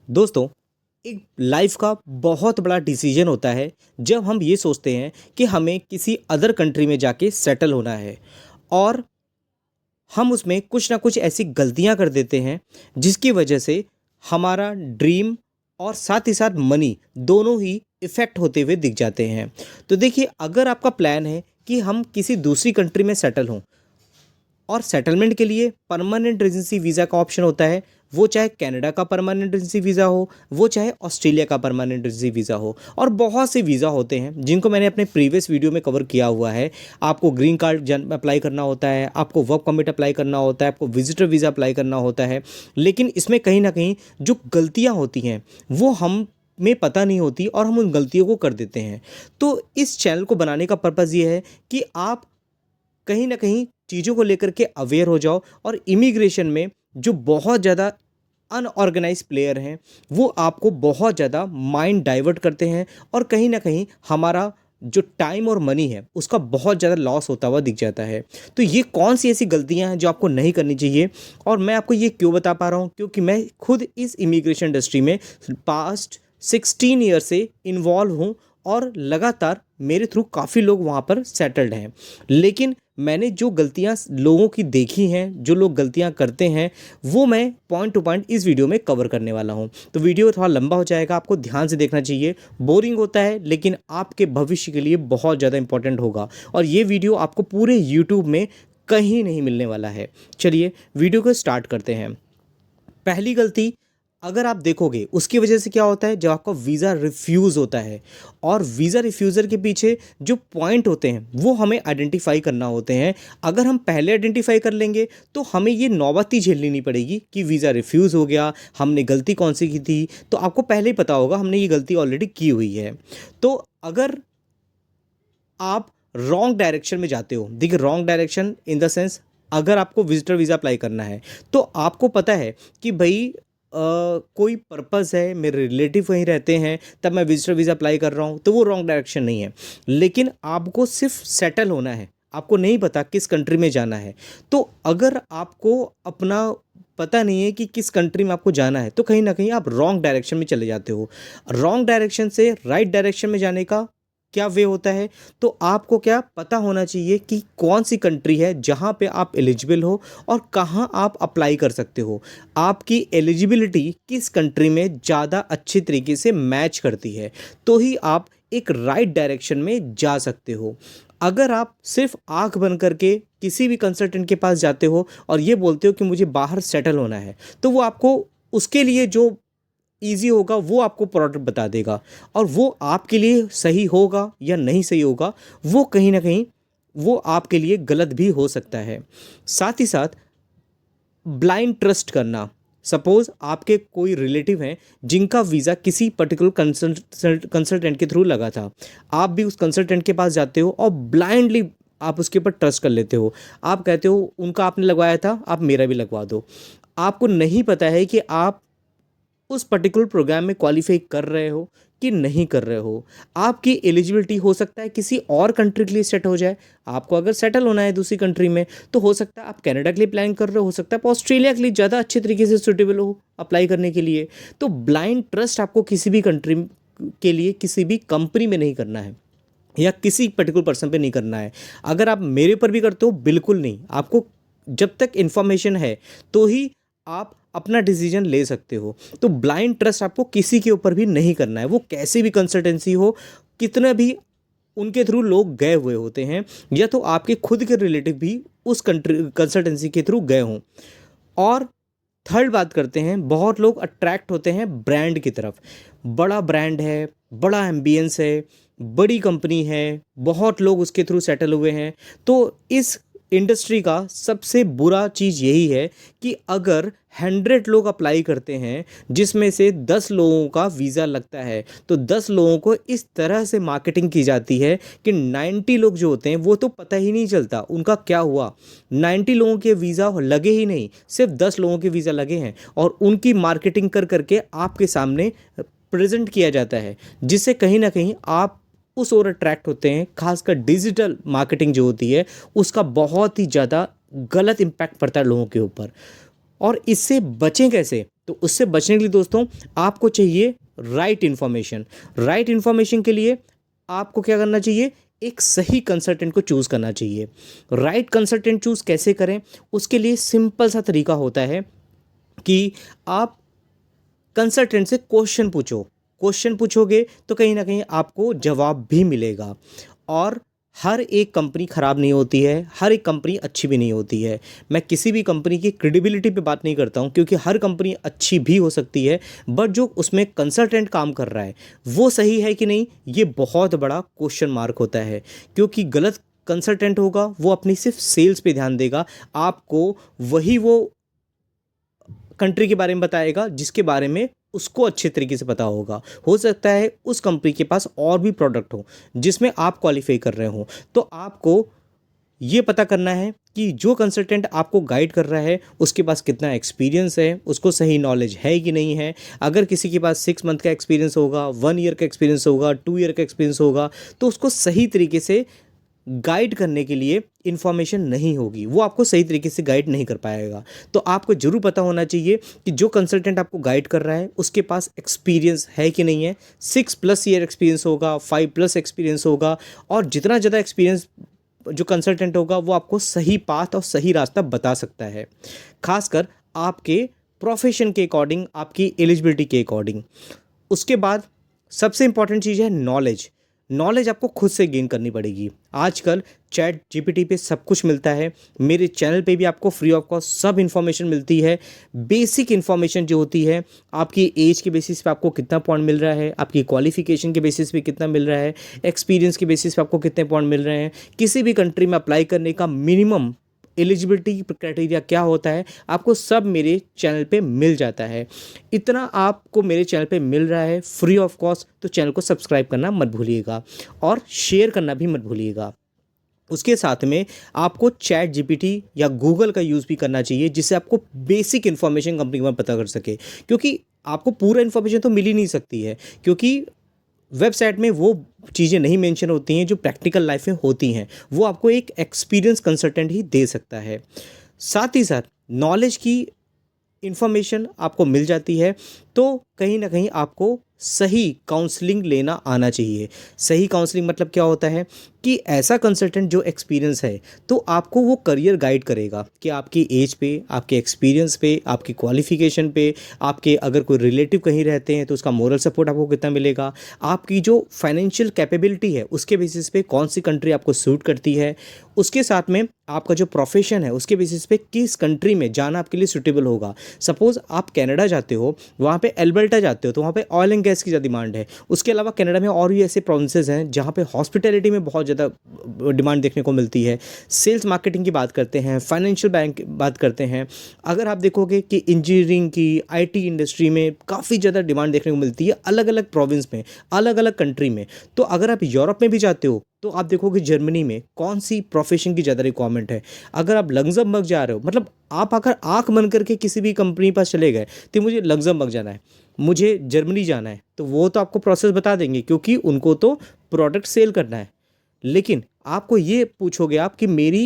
दोस्तों, एक लाइफ का बहुत बड़ा डिसीजन होता है जब हम ये सोचते हैं कि हमें किसी अदर कंट्री में जाके सेटल होना है और हम उसमें कुछ ना कुछ ऐसी गलतियां कर देते हैं जिसकी वजह से हमारा ड्रीम और साथ ही साथ मनी दोनों ही इफ़ेक्ट होते हुए दिख जाते हैं। तो देखिए, अगर आपका प्लान है कि हम किसी दूसरी कंट्री में सेटल हों और सेटलमेंट के लिए परमानेंट रेजिडेंसी वीज़ा का ऑप्शन होता है। वो चाहे कनाडा का परमानेंट रेजिडेंसी वीज़ा हो, वो चाहे ऑस्ट्रेलिया का परमानेंट रेजिडेंसी वीज़ा हो, और बहुत से वीज़ा होते हैं जिनको मैंने अपने प्रीवियस वीडियो में कवर किया हुआ है। आपको ग्रीन कार्ड अप्लाई करना होता है, आपको वर्क परमिट अप्लाई करना होता है, आपको विजिटर वीज़ा अप्लाई करना होता है। लेकिन इसमें कहीं ना कहीं जो गलतियाँ होती हैं वो हम में पता नहीं होती और हम उन गलतियों को कर देते हैं। तो इस चैनल को बनाने का पर्पज़ ये है कि आप कहीं न कहीं चीज़ों को लेकर के अवेयर हो जाओ और इमिग्रेशन में जो बहुत ज़्यादा अनऑर्गेनाइज़ प्लेयर हैं, वो आपको बहुत ज़्यादा माइंड डाइवर्ट करते हैं और कहीं न कहीं हमारा जो टाइम और मनी है, उसका बहुत ज़्यादा लॉस होता हुआ दिख जाता है। तो ये कौन-सी ऐसी गलतियाँ हैं जो आपको नहीं करनी चाहिए, और मैं आपको ये क्यों बता पा रहा हूँ? क्योंकि मैं खुद इस इमिग्रेशन इंडस्ट्री में पास्ट 16 ईयर से इन्वॉल्व हूँ और लगातार मेरे थ्रू काफ़ी लोग वहाँ पर सेटल्ड हैं। लेकिन मैंने जो गलतियाँ लोगों की देखी हैं, जो लोग गलतियाँ करते हैं, वो मैं पॉइंट टू पॉइंट इस वीडियो में कवर करने वाला हूँ। तो वीडियो थोड़ा लंबा हो जाएगा, आपको ध्यान से देखना चाहिए। बोरिंग होता है लेकिन आपके भविष्य के लिए बहुत ज़्यादा इंपॉर्टेंट होगा, और ये वीडियो आपको पूरे यूट्यूब में कहीं नहीं मिलने वाला है। चलिए वीडियो को स्टार्ट करते हैं। पहली गलती, अगर आप देखोगे उसकी वजह से क्या होता है, जब आपका वीज़ा रिफ्यूज़ होता है, और वीज़ा रिफ्यूज़र के पीछे जो पॉइंट होते हैं वो हमें आइडेंटिफाई करना होते हैं। अगर हम पहले आइडेंटिफाई कर लेंगे तो हमें ये नौबत ही झेलनी नहीं पड़ेगी कि वीज़ा रिफ्यूज़ हो गया, हमने गलती कौन सी की थी। तो आपको पहले ही पता होगा हमने ये गलती ऑलरेडी की हुई है। तो अगर आप रॉन्ग डायरेक्शन में जाते हो, देखिए wrong direction in the sense, अगर आपको विजिटर वीज़ा अप्लाई करना है तो आपको पता है कि भाई कोई पर्पस है, मेरे रिलेटिव वहीं रहते हैं, तब मैं विजिटर वीज़ा अप्लाई कर रहा हूँ, तो वो रॉन्ग डायरेक्शन नहीं है। लेकिन आपको सिर्फ सेटल होना है, आपको नहीं पता किस कंट्री में जाना है। तो अगर आपको अपना पता नहीं है कि किस कंट्री में आपको जाना है, तो कहीं ना कहीं आप रॉन्ग डायरेक्शन में चले जाते हो। रॉन्ग डायरेक्शन से राइट डायरेक्शन में जाने का क्या वे होता है, तो आपको क्या पता होना चाहिए कि कौन सी कंट्री है जहाँ पे आप एलिजिबल हो और कहाँ आप अप्लाई कर सकते हो। आपकी एलिजिबिलिटी किस कंट्री में ज़्यादा अच्छी तरीके से मैच करती है, तो ही आप एक राइट डायरेक्शन में जा सकते हो। अगर आप सिर्फ आंख बंद करके किसी भी कंसल्टेंट के पास जाते हो और ये बोलते हो कि मुझे बाहर सेटल होना है, तो वो आपको उसके लिए जो ईज़ी होगा वो आपको प्रोडक्ट बता देगा, और वो आपके लिए सही होगा या नहीं सही होगा, वो कहीं न कहीं वो आपके लिए गलत भी हो सकता है। साथ ही साथ ब्लाइंड ट्रस्ट करना। सपोज़ आपके कोई रिलेटिव हैं जिनका वीज़ा किसी पर्टिकुलर कंसल्टेंट के थ्रू लगा था। आप भी उस कंसल्टेंट के पास जाते हो और ब्लाइंडली आप उसके ऊपर ट्रस्ट कर लेते हो। आप कहते हो उनका आपने लगवाया था, आप मेरा भी लगवा दो। आपको नहीं पता है कि आप उस पर्टिकुलर प्रोग्राम में क्वालिफाई कर रहे हो कि नहीं कर रहे हो। आपकी एलिजिबिलिटी हो सकता है किसी और कंट्री के लिए सेट हो जाए। आपको अगर सेटल होना है दूसरी कंट्री में, तो हो सकता है आप कनाडा के लिए प्लान कर रहे हो सकता है आप ऑस्ट्रेलिया के लिए ज़्यादा अच्छे तरीके से सूटेबल हो अप्लाई करने के लिए। तो ब्लाइंड ट्रस्ट आपको किसी भी कंट्री के लिए किसी भी कंपनी में नहीं करना है, या किसी पर्टिकुलर पर्सन पे नहीं करना है। अगर आप मेरे ऊपर भी करते हो, बिल्कुल नहीं। आपको जब तक इन्फॉर्मेशन है तो ही आप अपना डिसीजन ले सकते हो। तो ब्लाइंड ट्रस्ट आपको किसी के ऊपर भी नहीं करना है, वो कैसी भी कंसल्टेंसी हो, कितने भी उनके थ्रू लोग गए हुए होते हैं, या तो आपके खुद के रिलेटिव भी उस कंट्री कंसल्टेंसी के थ्रू गए हों। और थर्ड बात करते हैं, बहुत लोग अट्रैक्ट होते हैं ब्रांड की तरफ। बड़ा ब्रांड है, बड़ा एम्बियंस है, बड़ी कंपनी है, बहुत लोग उसके थ्रू सेटल हुए हैं। तो इस इंडस्ट्री का सबसे बुरा चीज़ यही है कि अगर 100 लोग अप्लाई करते हैं जिसमें से 10 लोगों का वीज़ा लगता है, तो 10 लोगों को इस तरह से मार्केटिंग की जाती है कि 90 लोग जो होते हैं वो तो पता ही नहीं चलता उनका क्या हुआ। 90 लोगों के वीज़ा लगे ही नहीं, सिर्फ 10 लोगों के वीज़ा लगे हैं, और उनकी मार्केटिंग कर करके आपके सामने प्रेजेंट किया जाता है, जिससे कहीं ना कहीं आप उस ओर अट्रैक्ट होते हैं। खासकर डिजिटल मार्केटिंग जो होती है उसका बहुत ही ज़्यादा गलत इम्पैक्ट पड़ता है लोगों के ऊपर। और इससे बचें कैसे? तो उससे बचने के लिए दोस्तों आपको चाहिए राइट इन्फॉर्मेशन। राइट इन्फॉर्मेशन के लिए आपको क्या करना चाहिए, एक सही कंसल्टेंट को चूज़ करना चाहिए। राइट कंसल्टेंट चूज़ कैसे करें, उसके लिए सिंपल सा तरीका होता है कि आप कंसल्टेंट से क्वेश्चन पूछो। क्वेश्चन पूछोगे तो कहीं ना कहीं आपको जवाब भी मिलेगा। और हर एक कंपनी ख़राब नहीं होती है, हर एक कंपनी अच्छी भी नहीं होती है। मैं किसी भी कंपनी की क्रेडिबिलिटी पे बात नहीं करता हूँ, क्योंकि हर कंपनी अच्छी भी हो सकती है, बट जो उसमें कंसल्टेंट काम कर रहा है वो सही है कि नहीं, ये बहुत बड़ा क्वेश्चन मार्क होता है। क्योंकि गलत कंसल्टेंट होगा वो अपनी सिर्फ सेल्स पे ध्यान देगा, आपको वही वो कंट्री के बारे में बताएगा जिसके बारे में उसको अच्छे तरीके से पता होगा। हो सकता है उस कंपनी के पास और भी प्रोडक्ट हो जिसमें आप क्वालिफाई कर रहे हो। तो आपको ये पता करना है कि जो कंसल्टेंट आपको गाइड कर रहा है उसके पास कितना एक्सपीरियंस है, उसको सही नॉलेज है कि नहीं है। अगर किसी के पास 6 मंथ का एक्सपीरियंस होगा, 1 ईयर का एक्सपीरियंस होगा, 2 ईयर का एक्सपीरियंस होगा, तो उसको सही तरीके से गाइड करने के लिए इन्फॉर्मेशन नहीं होगी, वो आपको सही तरीके से गाइड नहीं कर पाएगा। तो आपको ज़रूर पता होना चाहिए कि जो कंसल्टेंट आपको गाइड कर रहा है उसके पास एक्सपीरियंस है कि नहीं है। 6+ ईयर एक्सपीरियंस होगा, 5+ एक्सपीरियंस होगा, और जितना ज़्यादा एक्सपीरियंस जो कंसल्टेंट होगा वो आपको सही पाथ और सही रास्ता बता सकता है, खासकर आपके प्रोफेशन के अकॉर्डिंग, आपकी एलिजिबिलिटी के अकॉर्डिंग। उसके बाद सबसे इंपॉर्टेंट चीज़ है नॉलेज। नॉलेज आपको खुद से गेन करनी पड़ेगी। आजकल चैट जीपीटी पे सब कुछ मिलता है, मेरे चैनल पे भी आपको फ्री ऑफ कॉस्ट सब इन्फॉर्मेशन मिलती है। बेसिक इन्फॉर्मेशन जो होती है, आपकी एज के बेसिस पे आपको कितना पॉइंट मिल रहा है, आपकी क्वालिफिकेशन के बेसिस पे कितना मिल रहा है, एक्सपीरियंस के बेसिस पे आपको कितने पॉइंट मिल रहे हैं, किसी भी कंट्री में अप्लाई करने का मिनिमम एलिजिबिलिटी क्राइटेरिया क्या होता है, आपको सब मेरे चैनल पे मिल जाता है। इतना आपको मेरे चैनल पे मिल रहा है फ्री ऑफ कॉस्ट, तो चैनल को सब्सक्राइब करना मत भूलिएगा और शेयर करना भी मत भूलिएगा। उसके साथ में आपको चैट जीपीटी या गूगल का यूज़ भी करना चाहिए, जिससे आपको बेसिक इन्फॉर्मेशन कंपनी में पता कर सके। क्योंकि आपको पूरा इन्फॉर्मेशन तो मिल ही नहीं सकती है, क्योंकि वेबसाइट में वो चीज़ें नहीं मेंशन होती हैं जो प्रैक्टिकल लाइफ में होती हैं, वो आपको एक एक्सपीरियंस कंसल्टेंट ही दे सकता है। साथ ही साथ नॉलेज की इन्फॉर्मेशन आपको मिल जाती है, तो कहीं ना कहीं आपको सही काउंसलिंग लेना आना चाहिए। सही काउंसलिंग मतलब क्या होता है कि ऐसा कंसल्टेंट जो एक्सपीरियंस है, तो आपको वो करियर गाइड करेगा कि आपकी एज पे, आपके एक्सपीरियंस पे, आपकी क्वालिफिकेशन पे, आपके अगर कोई रिलेटिव कहीं रहते हैं तो उसका मोरल सपोर्ट आपको कितना मिलेगा, आपकी जो फाइनेंशियल कैपेबिलिटी है उसके बेसिस पे कौन सी कंट्री आपको सूट करती है, उसके साथ में आपका जो प्रोफेशन है उसके बेसिस पे किस कंट्री में जाना आपके लिए सूटेबल होगा। सपोज़ आप कनाडा जाते हो, वहाँ पे एल्बर्टा जाते हो, तो वहाँ पे ऑयल एंड गैस की ज़्यादा डिमांड है। उसके अलावा कनाडा में और भी ऐसे प्रोविंसेस हैं जहाँ पे हॉस्पिटैलिटी में बहुत ज़्यादा डिमांड देखने को मिलती है। सेल्स मार्केटिंग की बात करते हैं, फाइनेंशियल बैंक बात करते हैं, अगर आप देखोगे कि इंजीनियरिंग की, आईटी इंडस्ट्री में काफ़ी ज़्यादा डिमांड देखने को मिलती है अलग अलग प्रोविंस में, अलग अलग कंट्री में। तो अगर आप यूरोप में भी जाते हो तो आप देखोगे जर्मनी में कौन सी प्रोफेशन की ज़्यादा रिक्वायरमेंट है। अगर आप लग्जमबर्ग जा रहे हो, मतलब आप अगर आंख बंद करके किसी भी कंपनी पास चले गए कि मुझे लग्जमबर्ग जाना है, मुझे जर्मनी जाना है, तो वो तो आपको प्रोसेस बता देंगे, क्योंकि उनको तो प्रोडक्ट सेल करना है। लेकिन आपको ये पूछोगे आप कि मेरी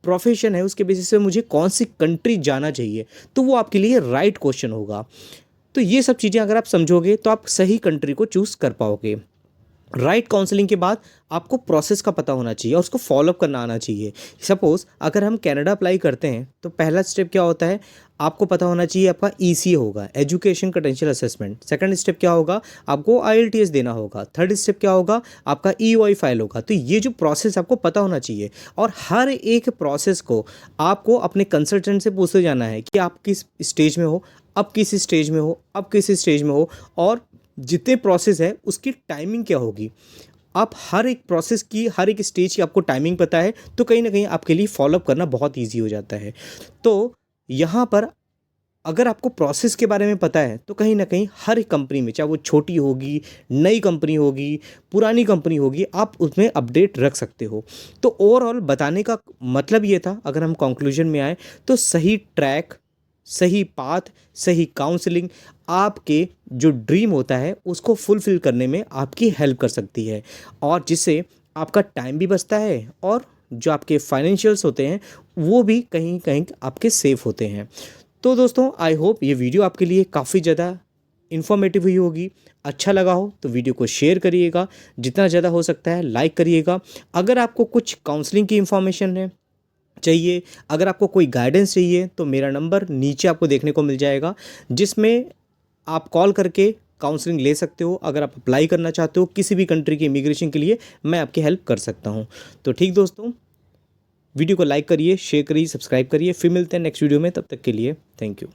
प्रोफेशन है उसके बेसिस पे मुझे कौन सी कंट्री जाना चाहिए, तो वो आपके लिए राइट क्वेश्चन होगा। तो ये सब चीज़ें अगर आप समझोगे तो आप सही कंट्री को चूज़ कर पाओगे। राइट काउंसलिंग के बाद आपको प्रोसेस का पता होना चाहिए और उसको फॉलोअप करना आना चाहिए। सपोज़ अगर हम कनाडा अप्लाई करते हैं तो पहला स्टेप क्या होता है, आपको पता होना चाहिए आपका ईसीए होगा, education potential assessment. Second step क्या होगा, आपको आईएलटीएस देना होगा। थर्ड स्टेप क्या होगा, आपका ईओआई फाइल होगा। तो ये जो प्रोसेस आपको पता होना चाहिए, और हर एक प्रोसेस को आपको अपने कंसल्टेंट से पूछते जाना है कि आप किस स्टेज में हो, अब किस स्टेज में हो, अब किस स्टेज में हो, और जितने प्रोसेस है उसकी टाइमिंग क्या होगी। आप हर एक प्रोसेस की, हर एक स्टेज की आपको टाइमिंग पता है, तो कहीं ना कहीं आपके लिए फॉलोअप करना बहुत ईजी हो जाता है। तो यहाँ पर अगर आपको प्रोसेस के बारे में पता है तो कहीं ना कहीं हर एक कंपनी में, चाहे वो छोटी होगी, नई कंपनी होगी, पुरानी कंपनी होगी, आप उसमें अपडेट रख सकते हो। तो ओवरऑल बताने का मतलब ये था, अगर हम कंक्लूजन में आए तो सही ट्रैक, सही पाथ, सही काउंसलिंग आपके जो ड्रीम होता है उसको फुलफ़िल करने में आपकी हेल्प कर सकती है, और जिससे आपका टाइम भी बचता है और जो आपके फाइनेंशियल्स होते हैं वो भी कहीं कहीं आपके सेफ होते हैं। तो दोस्तों आई होप ये वीडियो आपके लिए काफ़ी ज़्यादा इन्फॉर्मेटिव हुई होगी। अच्छा लगा हो तो वीडियो को शेयर करिएगा, जितना ज़्यादा हो सकता है लाइक करिएगा। अगर आपको कुछ काउंसलिंग की इन्फॉर्मेशन है चाहिए, अगर आपको कोई गाइडेंस चाहिए तो मेरा नंबर नीचे आपको देखने को मिल जाएगा, जिसमें आप कॉल करके काउंसलिंग ले सकते हो। अगर आप अप्लाई करना चाहते हो किसी भी कंट्री की इमिग्रेशन के लिए, मैं आपकी हेल्प कर सकता हूँ। तो ठीक दोस्तों, वीडियो को लाइक करिए, शेयर करिए, सब्सक्राइब करिए। फिर मिलते हैं नेक्स्ट वीडियो में, तब तक के लिए थैंक यू।